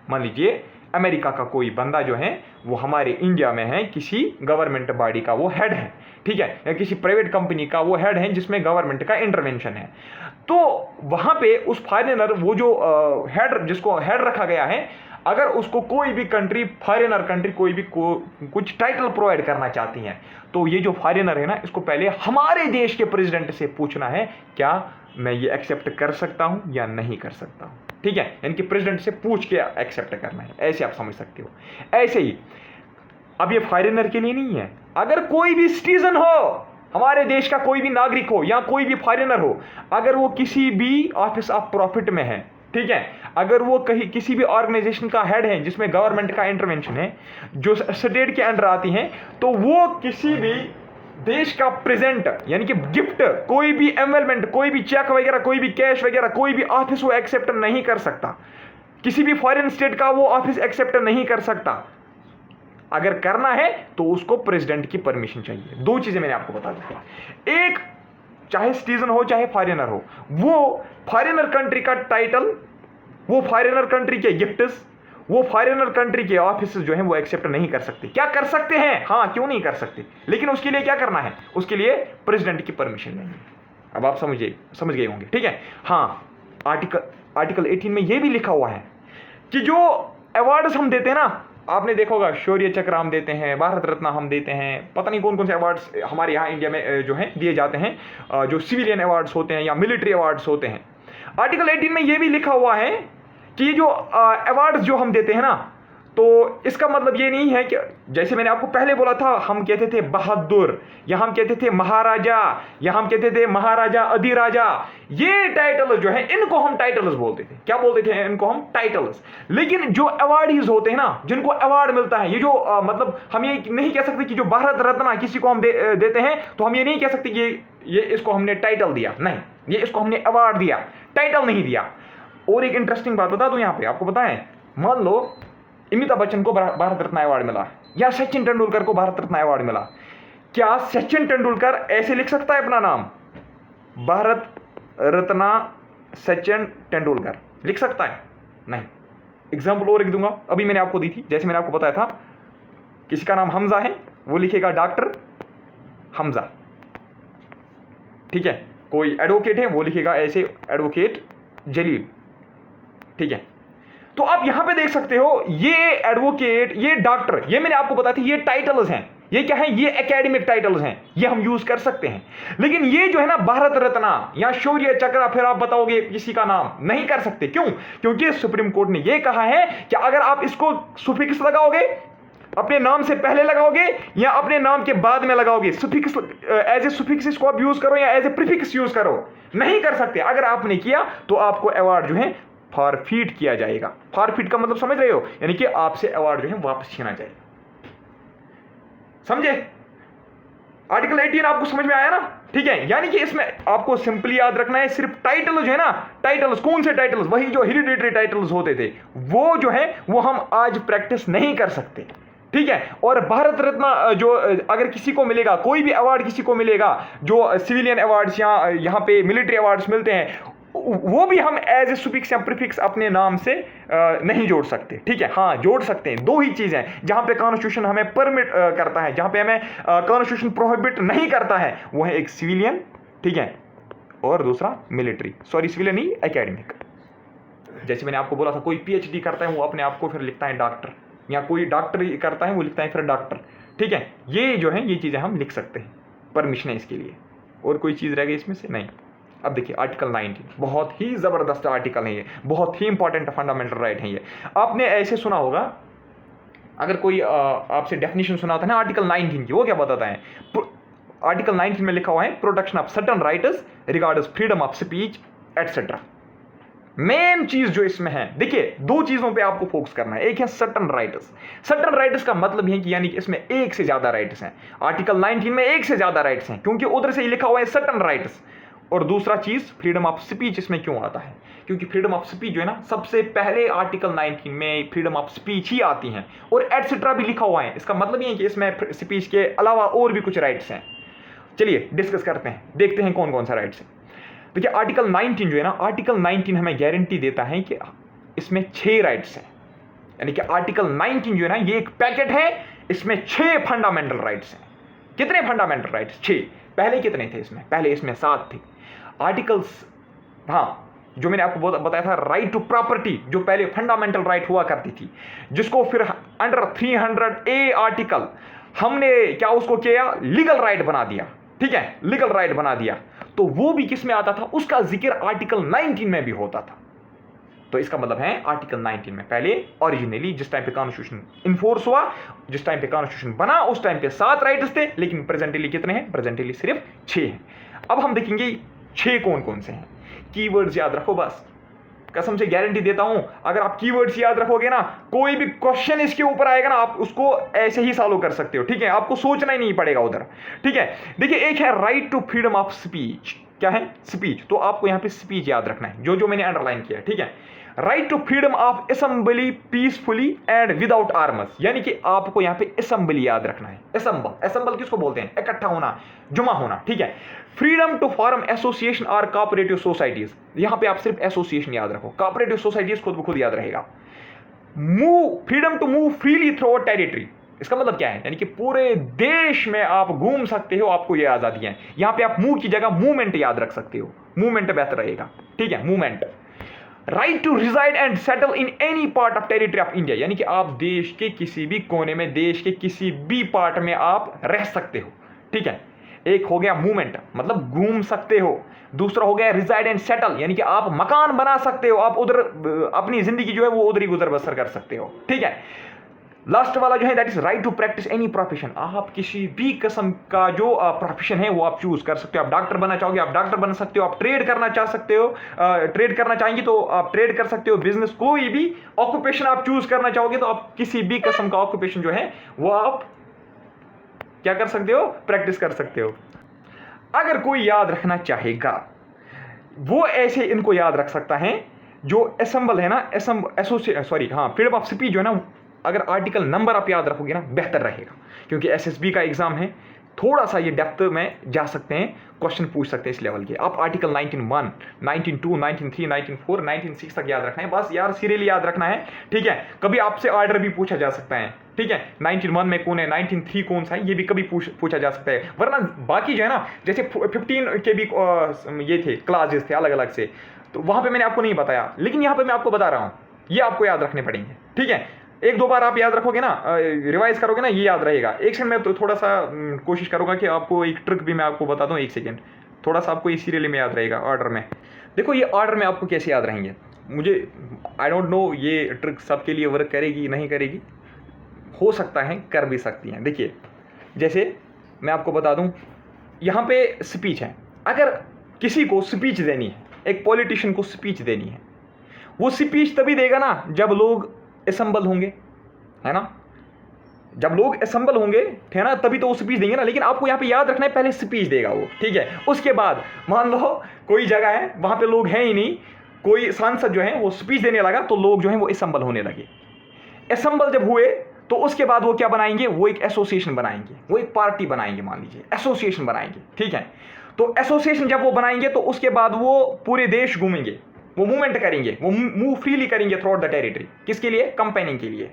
मान लीजिए अमेरिका का कोई बंदा जो है वो हमारे इंडिया में है, किसी गवर्नमेंट बॉडी का वो हेड है, ठीक है, या किसी प्राइवेट कंपनी का वो हेड है जिसमें गवर्नमेंट का इंटरवेंशन है, तो वहां पे उस फॉरेनर, वो जो हेड, जिसको हेड रखा गया है, अगर उसको कोई भी कंट्री, फॉरेनर कंट्री कोई भी कुछ टाइटल प्रोवाइड करना चाहती है, तो ये जो फॉरेनर है ना, इसको पहले हमारे देश के प्रेसिडेंट से पूछना है, क्या मैं ये एक्सेप्ट कर सकता हूं या नहीं कर सकता हूं, ठीक है। यानी कि प्रेसिडेंट से पूछ के एक्सेप्ट करना है, ऐसे आप समझ सकते हो। ऐसे ही अब ये फॉरेनर के लिए नहीं है, अगर कोई भी सिटीजन हो, हमारे देश का कोई भी नागरिक हो या कोई भी फॉरेनर हो, अगर वो किसी भी ऑफिस ऑफ प्रॉफिट में है, ठीक है, अगर वो कहीं किसी भी ऑर्गेनाइजेशन का हेड है जिसमें गवर्नमेंट का इंटरवेंशन है, जो स्टेट के अंडर आती हैं, तो वो किसी भी देश का प्रेजेंट, यानी कि गिफ्ट, कोई भी एनवेलमेंट, कोई भी चेक वगैरह, कोई भी कैश वगैरह, कोई भी ऑफिस वो एक्सेप्ट नहीं कर सकता, किसी भी फॉरेन स्टेट का वो ऑफिस एक्सेप्ट नहीं कर सकता। अगर करना है तो उसको प्रेसिडेंट की परमिशन चाहिए। दो चीजें मैंने आपको बता दी, एक चाहे सिटीजन हो चाहे फॉरेनर हो, वो फॉरेनर कंट्री का टाइटल, वो फॉरेनर कंट्री के गिफ्ट्स, वो फॉरेनर कंट्री के ऑफिस जो हैं वो एक्सेप्ट नहीं कर सकते। क्या कर सकते हैं, हाँ क्यों नहीं कर सकते, लेकिन उसके लिए क्या करना है, उसके लिए प्रेसिडेंट की परमिशन लेंगे। अब आप समझ गए होंगे, ठीक है। हाँ, आर्टिकल 18 में ये भी लिखा हुआ है कि जो अवार्ड्स हम देते हैं ना, आपने देखा होगा शौर्य चक्र हम देते हैं, भारत रत्न हम देते हैं, पता नहीं कौन कौन से अवार्ड्स हमारे यहाँ इंडिया में जो हैं दिए जाते हैं, जो सिविलियन अवार्ड्स होते हैं या मिलिट्री अवार्ड्स होते हैं। आर्टिकल 18 में ये भी लिखा हुआ है कि ये जो अवार्ड्स जो हम देते हैं ना, तो इसका मतलब ये नहीं है कि जैसे मैंने आपको पहले बोला था, हम कहते थे बहादुर, या हम कहते थे महाराजा, या हम कहते थे महाराजा अधिराजा, ये टाइटल्स जो है इनको हम टाइटल्स बोलते थे। क्या बोलते थे इनको हम? टाइटल्स। लेकिन जो अवार्डीज होते हैं ना, जिनको अवार्ड मिलता है, ये जो मतलब हम ये नहीं कह सकते कि जो भारत रत्न किसी को हम देते हैं, तो हम ये नहीं कह सकते कि ये इसको हमने टाइटल दिया, नहीं, ये इसको हमने अवार्ड दिया, टाइटल नहीं दिया। और एक इंटरेस्टिंग बात बता दूं यहां पे आपको, बताएं, मान लो अमिताभ बच्चन को भारत रत्न अवार्ड मिला, या सचिन तेंदुलकर को भारत रत्न अवार्ड मिला, क्या सचिन तेंदुलकर ऐसे लिख सकता है अपना नाम, भारत रत्न सचिन तेंदुलकर लिख सकता है? नहीं। एग्जाम्पल और एक दूंगा, अभी मैंने आपको दी थी, जैसे मैंने आपको बताया था, किसी का नाम हमजा है, वो लिखेगा डॉक्टर हमजा, ठीक है। कोई एडवोकेट है, वो लिखेगा ऐसे एडवोकेट जलील, ठीक है। तो आप यहां पे देख सकते हो, ये एडवोकेट, ये डॉक्टर, ये मैंने आपको बताया था, ये टाइटल्स हैं। ये क्या है? ये एकेडमिक टाइटल्स हैं, ये हम यूज कर सकते हैं। लेकिन ये जो है ना, भारत रत्न या शौर्य चक्र, फिर आप बताओगे किसी का नाम, नहीं कर सकते। क्यों? क्योंकि सुप्रीम कोर्ट ने ये कहा है कि अगर आप इसको सुफिक्स लगाओगे, अपने नाम से पहले लगाओगे या अपने नाम के बाद में लगाओगे, सुफिक्स, एज ए सुफिक्स इसको आप यूज करो या एज ए प्रीफिक्स यूज करो, नहीं कर सकते। अगर आपने किया तो आपको अवार्ड जो है फॉरफीट किया जाएगा। फॉरफीट का मतलब समझ रहे हो? यानी कि आपसे अवार्ड जो है वापस छीना जाएगा। समझे? आर्टिकल 18 आपको समझ में आया ना? ठीक है। यानी कि इसमें आपको सिंपली याद रखना है, सिर्फ टाइटल जो है ना, टाइटल्स, कौन से टाइटल्स? वही जो हेरिडिटरी टाइटल्स होते थे, वो जो है वो हम आज प्रैक्टिस नहीं कर सकते। ठीक है। और भारत रत्न जो अगर किसी को मिलेगा, कोई भी अवार्ड किसी को मिलेगा, जो सिविलियन अवार्ड्स या यहाँ पे मिलिट्री अवार्ड्स मिलते हैं, वो भी हम एज ए सुफिक्स या प्रीफिक्स अपने नाम से नहीं जोड़ सकते। ठीक है। हाँ, जोड़ सकते हैं। दो ही चीजें जहां पे कॉन्स्टिट्यूशन हमें परमिट करता है, जहां पे हमें कॉन्स्टिट्यूशन प्रोहिबिट नहीं करता है, वो है एक सिविलियन, ठीक है, और दूसरा मिलिट्री, सॉरी सिविलियन नहीं, एकेडमिक। जैसे मैंने आपको बोला था, कोई पीएचडी करता है वो अपने आप को फिर लिखता है डॉक्टर, या कोई डॉक्टर करता है वो लिखता है फिर डॉक्टर। ठीक है। ये जो है ये चीजें हम लिख सकते हैं, परमिशन है इसके लिए। और कोई चीज रह गई इसमें से? नहीं। अब देखिए आर्टिकल 19, बहुत ही जबरदस्त आर्टिकल है ये, बहुत ही इंपॉर्टेंट फंडामेंटल राइट है ये। आपने ऐसे सुना होगा, अगर कोई आपसे डेफिनेशन सुना था ना आर्टिकल 19 की, वो क्या बताता है? आर्टिकल 19 में लिखा हुआ है, protection of certain rights regarding freedom of speech etcetera. Main चीज जो इसमें है, देखिए दो चीजों पे आपको फोकस करना है। एक है सर्टेन राइट्स। सर्टेन राइट्स का मतलब है कि यानी कि इसमें एक से ज्यादा राइट्स हैं। आर्टिकल 19 में एक से ज्यादा राइट्स हैं, क्योंकि उधर से ही लिखा हुआ है सर्टेन राइट्स। और दूसरा चीज फ्रीडम ऑफ स्पीच इसमें क्यों आता है? क्योंकि फ्रीडम ऑफ स्पीच जो है ना, सबसे पहले आर्टिकल 19 में फ्रीडम ऑफ स्पीच ही आती है, और एटसेट्रा भी लिखा हुआ है। इसका मतलब ये है कि इसमें स्पीच के अलावा और भी कुछ राइट्स हैं। चलिए डिस्कस करते हैं, देखते हैं कौन कौन सा राइट्स है। देखिए आर्टिकल 19 जो है ना, आर्टिकल 19 हमें गारंटी देता है कि इसमें 6 राइट्स हैं। यानी कि आर्टिकल 19 जो है ना, ये एक पैकेट है, इसमें 6 फंडामेंटल राइट्स हैं। कितने फंडामेंटल राइट्स? 6। पहले कितने थे इसमें? पहले इसमें 7 थे आर्टिकल्स। हाँ, जो मैंने आपको बताया था, राइट टू प्रॉपर्टी, जो पहले फंडामेंटल राइट हुआ करती थी, जिसको फिर अंडर 300A आर्टिकल हमने क्या उसको किया, लीगल राइट बना दिया। ठीक है, लीगल राइट बना दिया। तो वो भी किस में आता था? उसका जिक्र आर्टिकल 19 में भी होता था। तो इसका मतलब है आर्टिकल 19 में पहले ओरिजिनली जिस टाइम पे कॉन्स्टिट्यूशन इन्फोर्स हुआ, जिस टाइम पे कॉन्स्टिट्यूशन बना, उस टाइम पे 7 राइट्स थे, लेकिन प्रेजेंटली कितने हैं? प्रेजेंटली सिर्फ 6 हैं। अब हम देखेंगे 6 कौन कौन से हैं। कीवर्ड्स याद रखो, बस कसम से गारंटी देता हूं, अगर आप कीवर्ड्स याद रखोगे ना, कोई भी क्वेश्चन इसके ऊपर आएगा ना, आप उसको ऐसे ही सॉल्व कर सकते हो। ठीक है, आपको सोचना ही नहीं पड़ेगा उधर। ठीक है। देखिए एक है right to freedom of speech. क्या है? स्पीच। तो आपको यहां पे स्पीच याद रखना है, जो जो मैंने अंडरलाइन किया। ठीक है। Right to freedom of assembly peacefully and without arms, यानी कि आपको यहां पे असेंबली याद रखना है। असेंबल किसको बोलते हैं? इकट्ठा होना, जुमा होना। ठीक है। फ्रीडम टू फॉर्म एसोसिएशन और कोऑपरेटिव सोसाइटीज, यहां पे आप सिर्फ एसोसिएशन याद रखो, कोऑपरेटिव सोसाइटीज खुद ब खुद याद रहेगा। Freedom to move freely through territory, इसका मतलब क्या है? यानी कि पूरे देश में आप घूम सकते हो, आपको यह आजादी है। यहां पे आप मूव की जगह मूवमेंट याद रख सकते हो, मूवमेंट बेहतर रहेगा। ठीक है, movement. Right to reside and settle in any part of territory of India, यानी कि आप देश के किसी भी कोने में, देश के किसी भी पार्ट में आप रह सकते हो। ठीक है। एक हो गया मूवमेंट, मतलब घूम सकते हो। दूसरा हो गया रिजाइड एंड सेटल, यानी कि आप मकान बना सकते हो, आप उधर अपनी जिंदगी जो है वो उधर ही गुजर बसर कर सकते हो। ठीक है। लास्ट वाला जो है that is right to practice any profession. आप किसी भी किस्म का जो प्रोफेशन है वो आप चूज कर सकते हो। आप डॉक्टर बनना चाहोगे आप डॉक्टर बन सकते हो, आप ट्रेड करना चाह सकते हो, ट्रेड करना चाहेंगे तो आप ट्रेड कर सकते हो, बिजनेस कोई भी ऑक्यूपेशन आप चूज करना चाहोगे तो आप किसी भी किस्म का ऑक्यूपेशन जो है वो आप क्या कर सकते हो, प्रैक्टिस कर सकते हो। अगर कोई याद रखना चाहेगा वो ऐसे इनको याद रख सकता है जो असेंबल है ना, फ्रीडम ऑफ स्पीच जो है ना, अगर आर्टिकल नंबर आप याद रखोगे ना बेहतर रहेगा, क्योंकि एसएसबी का एग्जाम है, थोड़ा सा ये डेप्थ में जा सकते हैं, क्वेश्चन पूछ सकते हैं इस लेवल के। आप आर्टिकल 19(1), 19(2), 19(3), 19(4), 19(6) तक याद रखना है, बस यार सीरियली याद रखना है, ठीक है। कभी आपसे ऑर्डर भी पूछा जा सकता है, ठीक है, 19(1) में कौन है, 19(3) कौन सा है, ये भी कभी पूछा जा सकता है। वरना बाकी जो है ना, जैसे 15 के भी ये थे क्लासेस थे अलग अलग से, तो वहां पे मैंने आपको नहीं बताया, लेकिन यहाँ पे मैं आपको बता रहा हूँ, ये आपको याद रखने पड़ेंगे, ठीक है। एक दो बार आप याद रखोगे ना, रिवाइज करोगे ना, ये याद रहेगा। एक सेकंड में तो थोड़ा सा कोशिश करूंगा कि आपको एक ट्रिक भी मैं आपको बता दूं, एक सेकंड, थोड़ा सा आपको ये सीरियली में याद रहेगा ऑर्डर में। देखो ये ऑर्डर में आपको कैसे याद रहेंगे, मुझे आई डोंट नो ये ट्रिक सबके लिए वर्क करेगी नहीं करेगी, हो सकता है कर भी सकती हैं। देखिए जैसे मैं आपको बता दूं, यहाँ पे स्पीच है, अगर किसी को स्पीच देनी है, एक पॉलिटिशियन को स्पीच देनी है, वो स्पीच तभी देगा ना जब लोग असेंबल होंगे, है ना, जब लोग असेंबल होंगे, है ना, तभी तो वो स्पीच देंगे ना। लेकिन आपको यहाँ पे याद रखना है पहले स्पीच देगा वो, ठीक है। उसके बाद मान लो कोई जगह है वहां पे लोग हैं ही नहीं, कोई सांसद जो है वो स्पीच देने लगा तो लोग जो है वो असेंबल होने लगे। असेंबल जब हुए तो उसके बाद वो क्या बनाएंगे, वो एक एसोसिएशन बनाएंगे, वो एक पार्टी बनाएंगे, मान लीजिए एसोसिएशन बनाएंगे, ठीक है। तो एसोसिएशन जब वो बनाएंगे तो उसके बाद वो पूरे देश घूमेंगे, वो मूवमेंट करेंगे, वो मूव फ्रीली करेंगे थ्रू आउट द टेरिटरी, किसके लिए, कंपेनिंग के लिए।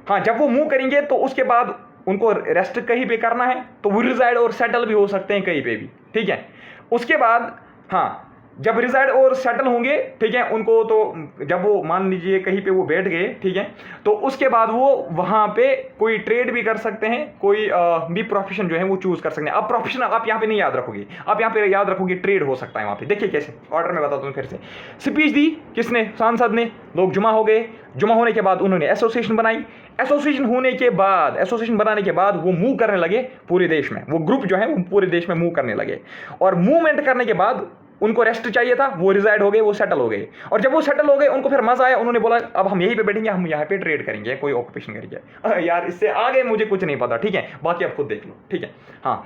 हाँ, जब वो मूव करेंगे तो उसके बाद उनको रेस्ट कहीं पे करना है तो वो रिजाइड और सेटल भी हो सकते हैं कहीं पे भी, ठीक है। उसके बाद हाँ, जब रिजाइड और सेटल होंगे, ठीक है, उनको तो जब वो मान लीजिए कहीं पे वो बैठ गए, ठीक है, तो उसके बाद वो वहां पे कोई ट्रेड भी कर सकते हैं, कोई भी प्रोफेशन जो है वो चूज कर सकते हैं। अब प्रोफेशन आप यहाँ पे नहीं याद रखोगे, आप यहाँ पे याद रखोगे ट्रेड हो सकता है वहां पे। देखिए कैसे, ऑर्डर में बताता हूँ फिर से। स्पीच दी किसने, सांसद ने, लोग जुमा हो गए, जुमा होने के बाद उन्होंने एसोसिएशन बनाई, एसोसिएशन होने के बाद, एसोसिएशन बनाने के बाद वो मूव करने लगे पूरे देश में, वो ग्रुप जो है वो पूरे देश में मूव करने लगे, और मूवमेंट करने के बाद उनको रेस्ट चाहिए था, वो रिजाइड हो गए, वो सेटल हो गए, और जब वो सेटल हो गए उनको फिर मजा आया, उन्होंने बोला अब हम यहीं पे बैठेंगे, हम यहाँ पे ट्रेड करेंगे, कोई ऑक्यूपेशन करेंगे। यार इससे आगे मुझे कुछ नहीं पता, ठीक है, बाकी आप खुद देख लो, ठीक है। हाँ,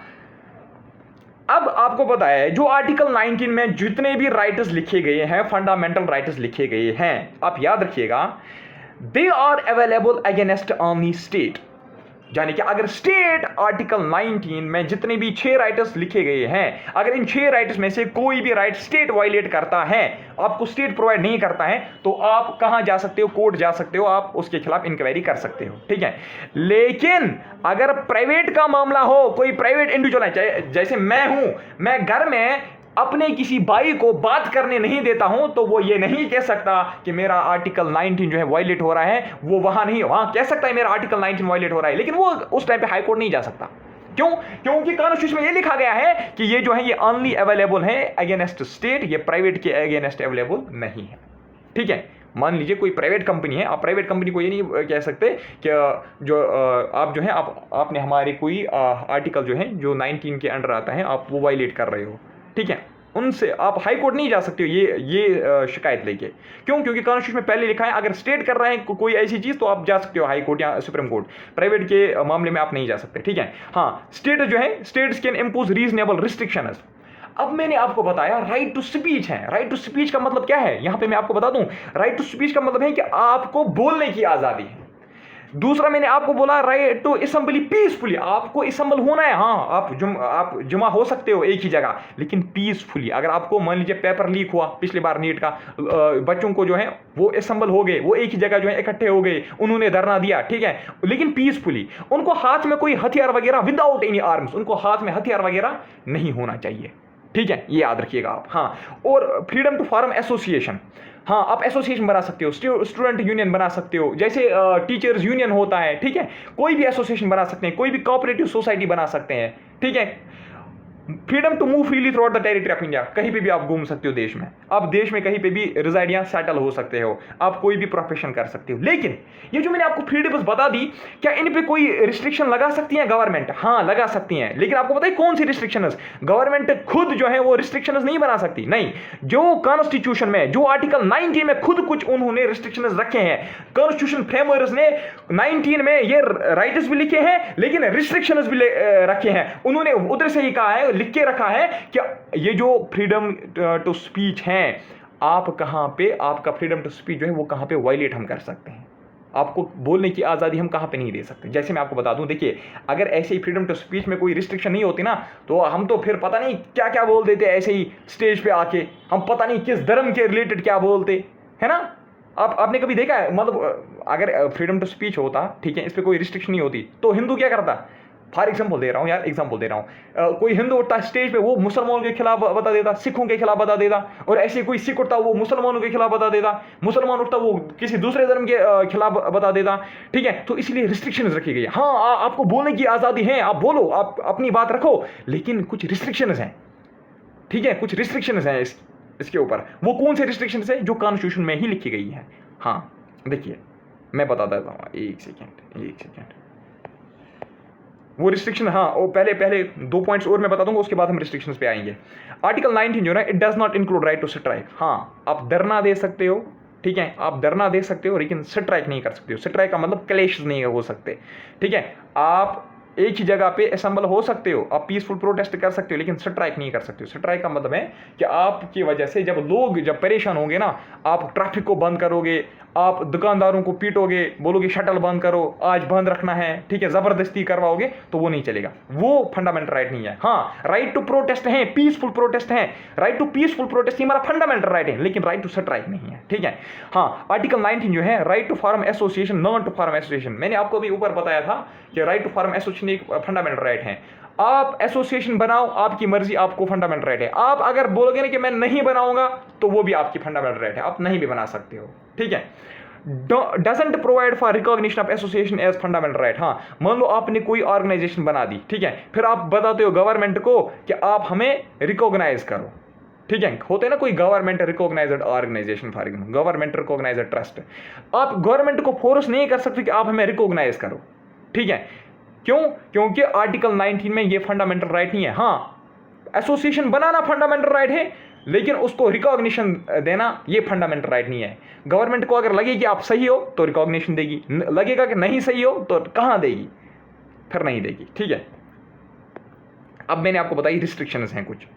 अब आपको पता है जो आर्टिकल 19 में जितने भी राइट्स लिखे गए हैं, फंडामेंटल राइट्स लिखे गए हैं, आप याद रखिएगा, they are available against on state. यानी कि अगर स्टेट आर्टिकल 19 में जितने भी 6 राइट्स लिखे गए हैं, अगर इन 6 राइट्स में से कोई भी राइट स्टेट वायलेट करता है, आपको स्टेट प्रोवाइड नहीं करता है, तो आप कहां जा सकते हो, कोर्ट जा सकते हो, आप उसके खिलाफ इंक्वायरी कर सकते हो, ठीक है। लेकिन अगर प्राइवेट का मामला हो, कोई प्राइवेट इंडिविजुअल है, जैसे मैं हूं, मैं घर में अपने किसी भाई को बात करने नहीं देता हूं, तो वो ये नहीं कह सकता कि मेरा आर्टिकल 19 जो है वायलेट हो रहा है, वो वहां नहीं, वहां कह सकता है मेरा आर्टिकल 19 वायलेट हो रहा है, लेकिन वो उस टाइम पे हाई कोर्ट नहीं जा सकता। क्यों? क्योंकि कॉन्स्टिट्यूशन में ये लिखा गया है कि ये जो है ये ओनली अवेलेबल है अगेंस्ट स्टेट, ये प्राइवेट के अगेंस्ट अवेलेबल नहीं है, ठीक है। मान लीजिए कोई प्राइवेट कंपनी है, आप प्राइवेट कंपनी को ये नहीं कह सकते कि जो आप जो है आपने हमारे कोई आर्टिकल जो है जो 19 के अंडर आता है, आप वो वायलेट कर रहे हो, ठीक है। उनसे आप हाई कोर्ट नहीं जा सकते हो ये शिकायत लेके। क्यों? क्योंकि कॉन्स्टिट्यूशन में पहले लिखा है अगर स्टेट कर रहे हैं कोई ऐसी चीज तो आप जा सकते हो हाई कोर्ट या सुप्रीम कोर्ट, प्राइवेट के मामले में आप नहीं जा सकते, ठीक है। हाँ, स्टेट जो है, states can impose reasonable restrictions. अब मैंने आपको बताया राइट टू स्पीच है। राइट टू स्पीच का मतलब क्या है, यहां पे मैं आपको बता दूं, राइट टू स्पीच का मतलब है कि आपको बोलने की आजादी है। दूसरा मैंने आपको बोला राइट टू असेंबली पीसफुली, आपको असेंबल होना है, हाँ आप जुमा हो सकते हो एक ही जगह, लेकिन पीसफुली। अगर आपको मान लीजिए पेपर लीक हुआ पिछली बार नीट का, बच्चों को जो है वो असेंबल हो गए, वो एक ही जगह जो है इकट्ठे हो गए, उन्होंने धरना दिया, ठीक है, लेकिन पीसफुली। उनको हाथ में कोई हथियार वगैरह, विदाउट एनी आर्म्स, उनको हाथ में हथियार वगैरह नहीं होना चाहिए, ठीक है, ये याद रखिएगा आप। हाँ, और फ्रीडम टू फॉर्म एसोसिएशन, हाँ आप एसोसिएशन बना सकते हो, स्टूडेंट यूनियन बना सकते हो, जैसे टीचर्स यूनियन होता है, ठीक है, कोई भी एसोसिएशन बना सकते हैं, कोई भी कोऑपरेटिव सोसाइटी बना सकते हैं, ठीक है। Freedom to move freely throughout the territory of India, कहीं पे भी आप घूम सकते हो देश में, आप देश में कहीं पे भी रिजाइड या सेटल हो सकते हो, आप कोई भी प्रोफेशन कर सकते हो। लेकिन ये जो मैंने आपको फ्रीडम्स बता दी, क्या इन पे कोई रिस्ट्रिक्शन लगा सकती है गवर्नमेंट? हाँ लगा सकती है, लेकिन आपको पता है कौन सी रिस्ट्रिक्शन? गवर्नमेंट खुद जो है वो रिस्ट्रिक्शन नहीं बना सकती, नहीं। जो कॉन्स्टिट्यूशन में जो आर्टिकल 19 में खुद कुछ उन्होंने रिस्ट्रिक्शन रखे हैं, कॉन्स्टिट्यूशन फ्रेमवर्क्स ने 19 में ये राइट्स भी लिखे हैं लेकिन रिस्ट्रिक्शंस भी रखे हैं। उन्होंने उधर से ही कहा है, लिख के रखा है कि ये जो फ्रीडम टू स्पीच है, आप कहां पे, आपका फ्रीडम टू स्पीच जो है वो कहां पे वायलेट हम कर सकते हैं, आपको बोलने की आज़ादी हम कहां पे नहीं दे सकते। जैसे मैं आपको बता दूं, देखिए अगर ऐसे ही फ्रीडम टू स्पीच में कोई रिस्ट्रिक्शन नहीं होती ना, तो हम तो फिर पता नहीं क्या क्या बोल देते ऐसे ही स्टेज पे आके, हम पता नहीं किस धर्म के रिलेटेड क्या बोलते, है ना। आपने कभी देखा है, मतलब अगर फ्रीडम टू स्पीच होता, ठीक है, इस पर कोई रिस्ट्रिक्शन नहीं होती, तो हिंदू क्या करता? फॉर एग्जाम्पल दे रहा हूँ यार, एग्जाम्पल दे रहा हूँ, कोई हिंदू उठता स्टेज पे, वो मुसलमानों के खिलाफ बता देता, सिखों के खिलाफ बता देता, और ऐसे कोई सिख उठता वो मुसलमानों के खिलाफ बता देता, मुसलमान उठता वो किसी दूसरे धर्म के खिलाफ बता देता, ठीक है। तो इसलिए रिस्ट्रिक्शंस रखी गई है। हाँ आपको बोलने की आज़ादी है, आप बोलो, आप अपनी बात रखो, लेकिन कुछ रिस्ट्रिक्शंस हैं, ठीक है, कुछ रिस्ट्रिक्शंस हैं इसके ऊपर। वो कौन से रिस्ट्रिक्शंस है? जो कॉन्स्टिट्यूशन में ही लिखी गई है। हाँ देखिए मैं बता देता हूँ, एक सेकेंड, वो रिस्ट्रिक्शन, हाँ वो पहले 2 पॉइंट्स और मैं बता दूंगा, उसके बाद हम रिस्ट्रिक्शंस पे आएंगे। आर्टिकल 19 जो है, it does not include right to strike. हाँ आप धरना दे सकते हो, ठीक है, आप धरना दे सकते हो, लेकिन स्ट्राइक नहीं कर सकते हो। स्ट्राइक का मतलब क्लेश नहीं हो सकते, ठीक है। आप एक ही जगह पे असेंबल हो सकते हो, आप पीसफुल प्रोटेस्ट कर सकते हो, लेकिन स्ट्राइक नहीं कर सकते हो। स्ट्राइक का मतलब है कि आपकी वजह से जब परेशान होंगे ना, आप ट्रैफिक को बंद करोगे, आप दुकानदारों को पीटोगे, बोलोगे शटल बंद करो, आज बंद रखना है, ठीक है, जबरदस्ती करवाओगे, तो वो नहीं चलेगा, वो फंडामेंटल राइट नहीं है। हाँ राइट टू प्रोटेस्ट है, पीसफुल प्रोटेस्ट है, राइट टू पीसफुल प्रोटेस्ट हमारा फंडामेंटल राइट है, लेकिन राइट टू स्ट्राइक नहीं है, ठीक है। हाँ आर्टिकल 19 जो है, right to form association, non to form association, मैंने आपको भी ऊपर बताया था कि राइट टू फॉर्म एसोसिएशन एक फंडामेंटल राइट है। आप एसोसिएशन बनाओ, आपकी मर्जी, आपको फंडामेंटल राइट है। आप अगर बोलोगे ना कि मैं नहीं बनाऊंगा, तो वो भी आपकी फंडामेंटल राइट है, आप नहीं भी बना सकते हो, ठीक है। Doesn't provide for recognition of association as fundamental right. हाँ मान लो आपने कोई ऑर्गेनाइजेशन बना दी, ठीक है, फिर आप बताते हो गवर्नमेंट को कि आप हमें रिकॉग्नाइज करो, ठीक है, होते हैं ना कोई government recognized organization, for example government recognized trust, आप गवर्नमेंट को फोर्स नहीं कर सकते कि आप हमें रिकॉग्नाइज करो, ठीक है। क्यों? क्योंकि आर्टिकल 19 में ये फंडामेंटल राइट नहीं है। हाँ एसोसिएशन बनाना फंडामेंटल राइट है, लेकिन उसको रिकॉग्निशन देना ये फंडामेंटल राइट नहीं है। गवर्नमेंट को अगर लगे कि आप सही हो तो रिकॉग्निशन देगी, लगेगा कि नहीं सही हो तो कहां देगी, फिर नहीं देगी, ठीक है। अब मैंने आपको बताई रिस्ट्रिक्शंस हैं कुछ,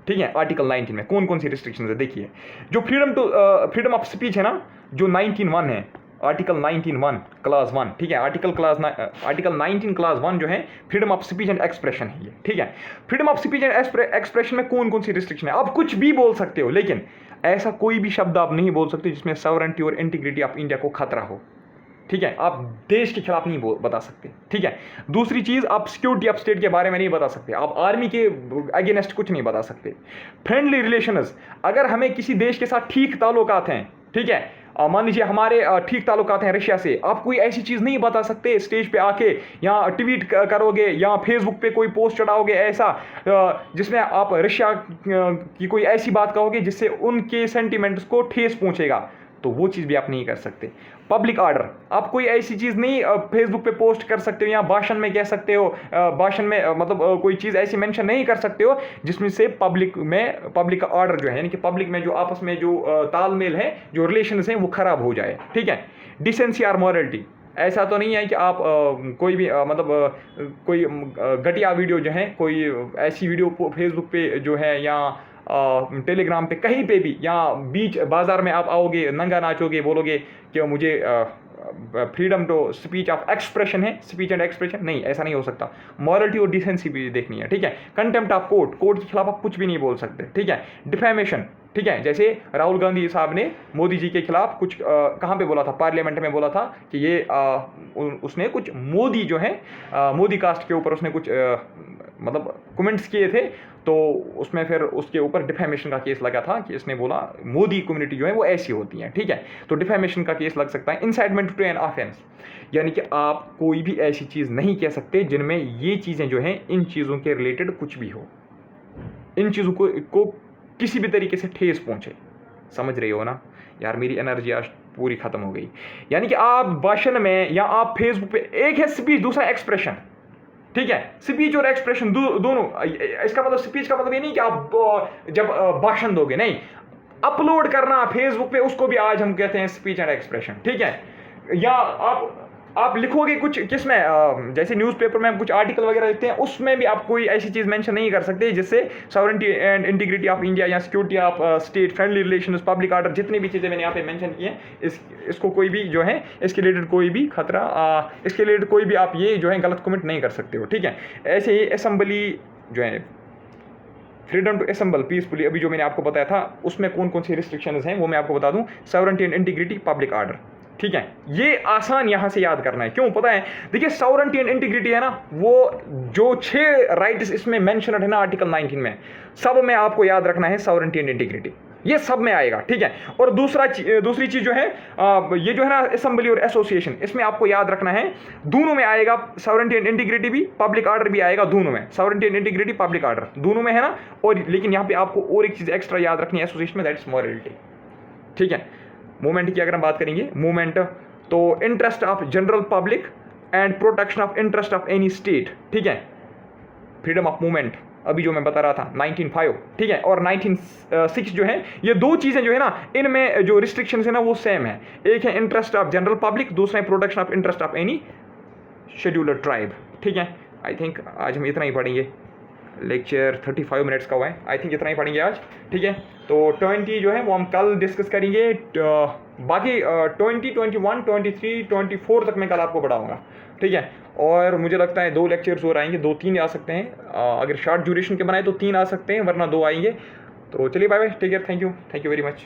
ठीक है, आर्टिकल 19 में कौन कौन सी रिस्ट्रिक्शंस है। देखिए जो फ्रीडम ऑफ स्पीच है ना, जो 19(1) है, आर्टिकल 19(1) क्लास 1, ठीक है, आर्टिकल 19 क्लास 1 जो है freedom of speech and expression है ये, ठीक है। Freedom of speech and expression में कौन कौन सी रिस्ट्रिक्शन है? आप कुछ भी बोल सकते हो, लेकिन ऐसा कोई भी शब्द आप नहीं बोल सकते जिसमें सॉवरेनिटी और इंटीग्रिटी ऑफ इंडिया को खतरा हो, ठीक है। आप देश के खिलाफ नहीं बता सकते, ठीक है। दूसरी चीज, आप सिक्योरिटी ऑफ स्टेट के बारे में नहीं बता सकते, आप आर्मी के अगेंस्ट कुछ नहीं बता सकते। फ्रेंडली रिलेशंस, अगर हमें किसी देश के साथ ठीक ताल्लुकात हैं, ठीक है, मान लीजिए हमारे ठीक ताल्लुकात हैं रशिया से, आप कोई ऐसी चीज़ नहीं बता सकते स्टेज पे आके, या ट्वीट करोगे या फेसबुक पे कोई पोस्ट चढ़ाओगे ऐसा जिसमें आप रशिया की कोई ऐसी बात कहोगे जिससे उनके सेंटिमेंट्स को ठेस पहुंचेगा, तो वो चीज़ भी आप नहीं कर सकते। पब्लिक ऑर्डर, आप कोई ऐसी चीज़ नहीं फेसबुक पे पोस्ट कर सकते हो या भाषण में कह सकते हो, भाषण में मतलब कोई चीज़ ऐसी मेंशन नहीं कर सकते हो जिसमें से पब्लिक का ऑर्डर जो है, यानी कि पब्लिक में जो आपस में जो तालमेल है, जो रिलेशंस हैं, वो खराब हो जाए, ठीक है। डिसेंसी और मॉरलिटी, ऐसा तो नहीं है कि आप कोई भी कोई घटिया वीडियो जो है, कोई ऐसी वीडियो फेसबुक पे जो है या टेलीग्राम पे कहीं पे भी, या बीच बाजार में आप आओगे, नंगा नाचोगे, बोलोगे कि मुझे freedom to speech of expression है, स्पीच एंड एक्सप्रेशन, नहीं, ऐसा नहीं हो सकता। मॉरलिटी और डिसेंसी भी देखनी है, ठीक है। कंटेम्प्ट ऑफ कोर्ट के खिलाफ आप कुछ भी नहीं बोल सकते, ठीक है। डिफेमेशन, ठीक है, जैसे राहुल गांधी साहब ने मोदी जी के खिलाफ कुछ कहाँ पे बोला था, पार्लियामेंट में बोला था कि ये उसने कुछ मोदी जो है मोदी कास्ट के ऊपर उसने कुछ मतलब कमेंट्स किए थे, तो उसमें फिर उसके ऊपर डिफेमेशन का केस लगा था कि इसने बोला मोदी कम्युनिटी जो है वो ऐसी होती है, ठीक है, तो डिफेमेशन का केस लग सकता है। इंसाइटमेंट टू एन ऑफेंस, यानी कि आप कोई भी ऐसी चीज़ नहीं कह सकते जिनमें ये चीज़ें जो हैं इन चीज़ों के रिलेटेड कुछ भी हो, इन चीज़ों को किसी भी तरीके से ठेस पहुंचे। समझ रहे हो ना यार, मेरी एनर्जी आज पूरी खत्म हो गई। यानी कि आप भाषण में या आप फेसबुक पे, एक है स्पीच, दूसरा एक्सप्रेशन, ठीक है। स्पीच और एक्सप्रेशन दोनों, इसका मतलब स्पीच का मतलब ये नहीं कि आप जब भाषण दोगे, नहीं, अपलोड करना फेसबुक पे, उसको भी आज हम कहते हैं स्पीच एंड एक्सप्रेशन, ठीक है। या आप लिखोगे कुछ किसमें, जैसे न्यूज़पेपर में हम कुछ आर्टिकल वगैरह लिखते हैं, उसमें भी आप कोई ऐसी चीज़ मेंशन नहीं कर सकते जिससे sovereignty and integrity of India या security of state, friendly relations, public order, जितनी भी चीज़ें मैंने यहाँ पे मेंशन की हैं, इसको कोई भी जो है, इसके रिलेटेड कोई भी खतरा, इसके रिलेटेड कोई भी आप ये जो है गलत कमेंट नहीं कर सकते हो, ठीक है। ऐसे ही असेंबली जो है, फ्रीडम टू असेंबल पीसफुली, अभी जो मैंने आपको बताया था, उसमें कौन कौन सी रिस्ट्रिक्शंस हैं वो मैं आपको बता दूं। Sovereignty and integrity, public order, ठीक है। ये आसान यहां से याद करना है, क्यों पता है, देखिए सॉवरेनिटी एंड इंटीग्रिटी है ना, वो जो 6 राइट्स इसमें मेंशन है ना आर्टिकल 19 में, सब में आपको याद रखना है सॉवरेनिटी एंड इंटीग्रिटी, ये सब में आएगा, ठीक है। और दूसरी चीज जो है, ये जो है ना असेंबली और एसोसिएशन, इसमें आपको याद रखना है, दोनों में आएगा सॉवरेनिटी एंड इंटीग्रिटी भी, पब्लिक ऑर्डर भी आएगा, दोनों में sovereignty and integrity, public order दोनों में है ना। और लेकिन यहाँ पे आपको और एक चीज एक्स्ट्रा याद रखनी है एसोसिएशन में, दैट इज मॉरलिटी, ठीक है। मूवमेंट की अगर हम बात करेंगे, मूवमेंट तो interest of general public and protection of interest of any state, ठीक है। फ्रीडम ऑफ मूवमेंट अभी जो मैं बता रहा था 1905, ठीक है, और 1906 जो है, ये दो चीज़ें जो है ना, इनमें जो रिस्ट्रिक्शंस है ना वो सेम है। एक है इंटरेस्ट ऑफ जनरल पब्लिक, दूसरा है protection of interest of any scheduler tribe, ठीक है। आई थिंक आज हम इतना ही पढ़ेंगे, लेक्चर 35 मिनट्स का हुआ है, आई थिंक इतना ही पढ़ेंगे आज, ठीक है। तो 20 जो है वो हम कल डिस्कस करेंगे, बाकी 20, 21, 23, 24 तक मैं कल आपको पढ़ाऊँगा, ठीक है। और मुझे लगता है 2 लेक्चर्स और आएंगे, 2-3 आ सकते हैं, अगर शॉर्ट ड्यूरेशन के बनाए तो 3 आ सकते हैं, वरना 2 आएंगे। तो चलिए bye bye, take care, thank you very much.